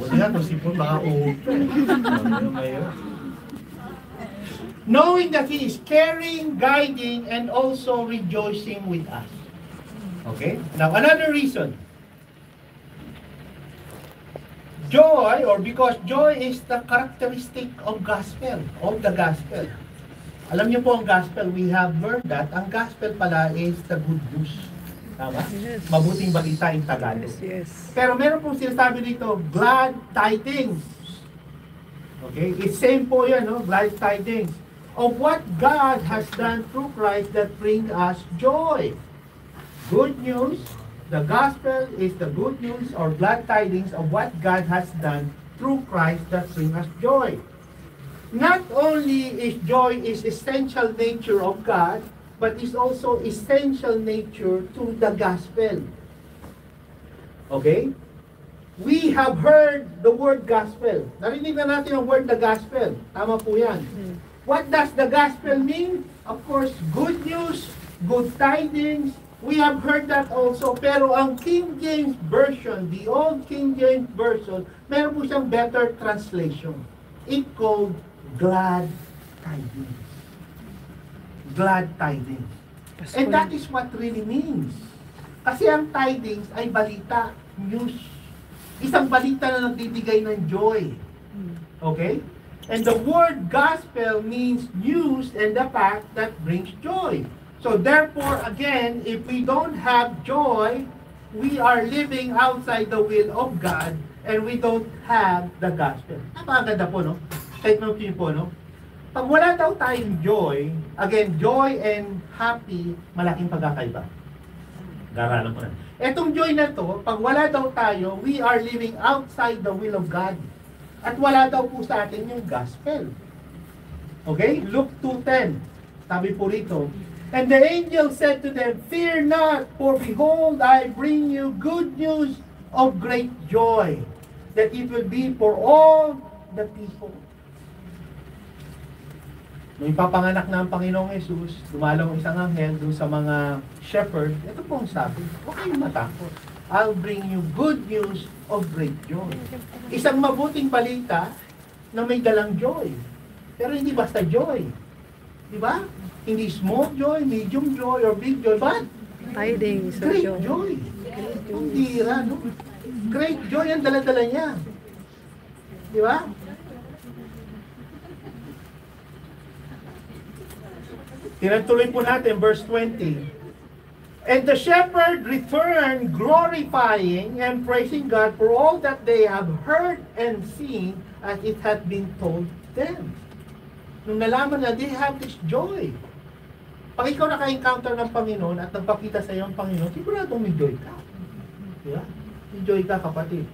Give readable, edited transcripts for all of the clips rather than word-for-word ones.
Wala yan, kung sipon baka uhod pa eh. Knowing that He is caring, guiding, and also rejoicing with us. Okay? Now, another reason. Joy, or because joy is the characteristic of gospel, of the gospel. Alam niyo po ang gospel, we have learned that ang gospel pala is the good news. Tama? Yes. Mabuting balita in Tagalog. Yes. Pero meron pong sinasabi dito, glad tidings. Okay? It's same po yan, no? Glad tidings. Of what God has done through Christ that bring us joy. Good news. The gospel is the good news or glad tidings of what God has done through Christ that bring us joy. Not only is joy is essential nature of God, but is also essential nature to the gospel. Okay? We have heard the word gospel. Narinig na natin ang word the gospel. Tama po yan. What does the gospel mean? Of course, good news, good tidings. We have heard that also. Pero ang King James Version, the old King James Version, meron po siyang better translation. It called glad tidings. Glad tidings. And that is what really means. Kasi ang tidings ay balita, news. Isang balita na nagbibigay ng joy. Okay? And the word gospel means news and the fact that brings joy. So therefore, again, if we don't have joy, we are living outside the will of God and we don't have the gospel. Napakaganda po, no? Kahit note yun po, no? Pag wala daw tayong joy, again, joy and happy, malaking pagkakaiba. Garalan po na. Etong joy na to, pag wala daw tayo, we are living outside the will of God. At wala daw po sa atin yung gospel. Okay? Luke 2:10. Sabi po rito, and the angel said to them, fear not, for behold, I bring you good news of great joy, that it will be for all the people. Nung ipapanganak na ang Panginoong Jesus, dumalaw isang anghel doon sa mga shepherd, ito po ang sabi, huwag kayong matakot. I'll bring you good news of great joy. Isang mabuting balita na may dalang joy. Pero hindi basta joy. Di ba? Hindi small joy, medium joy, or big joy, but tidings of great joy. joy. Ang tira, no? Great joy ang dala-dala niya. Di ba? Tinatuloy po natin, verse 20. And the shepherd returned, glorifying and praising God for all that they have heard and seen as it had been told them. Nung nalaman na, they have this joy. Pag ikaw naka-encounter ng Panginoon at nagpakita sa iyo ang Panginoon, siguradong may joy ka. Diba? May joy ka, kapatid.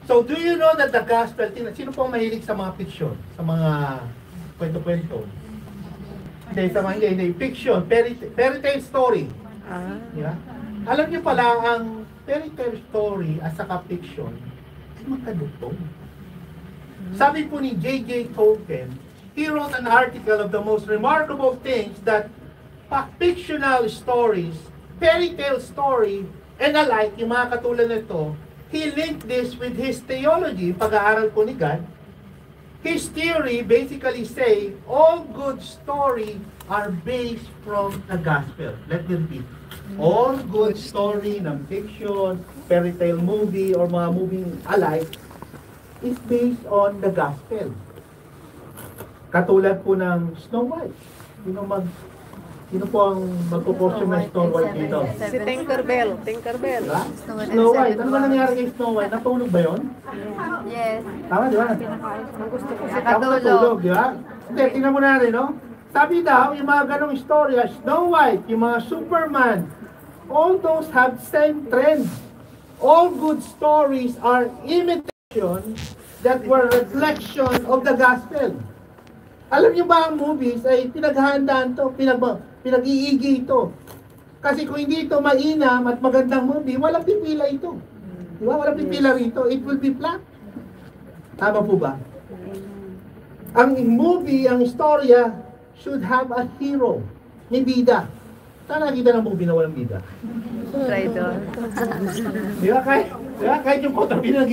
So, do you know that the gospel, sino po mahilig sa mga fiction? Sa mga kwento-kwento? Hindi, fiction, fairy tale story. Diba? Alam niyo pala, ang fairy tale story at saka fiction, magkadugtong. Sabi po ni J.J. Tolkien, he wrote an article of the most remarkable things that fictional stories, fairy tale story, and alike, yung mga katulad nito, he linked this with his theology, pag-aaral po ni God. His theory basically say, all good stories are based from the gospel. Let me repeat. All good story ng fiction, fairy tale movie, or mga movie alike, is based on the gospel. Katulad po ng Snow White. Sino po ang magpo-portion ng Snow White dito? Si Tinkerbell. Tinkerbell. Diba? Snow White. Ano ba nangyari kay Snow White? Napaunog ba yun? Yes. Tama, di ba? Ang gusto ko si Nakatulog, di ba? Hindi, tingnan mo natin, no? Sabi daw, yung mga ganong istorya, Snow White, yung mga Superman, all those have same trends. All good stories are imitations that were reflection of the gospel. Alam niyo ba ang movies ay pinaghahandaan to, pinag-iigi ito. Kasi kung hindi ito mainam at magandang movie, walang pipila ito. Di ba? Walang pipila rito. It will be flat. Tama po ba? Ang movie, ang istorya, should have a hero. May bida. Saan nakita ng movie na walang bida? Traitor. Di ba? Kahit yung kontrabida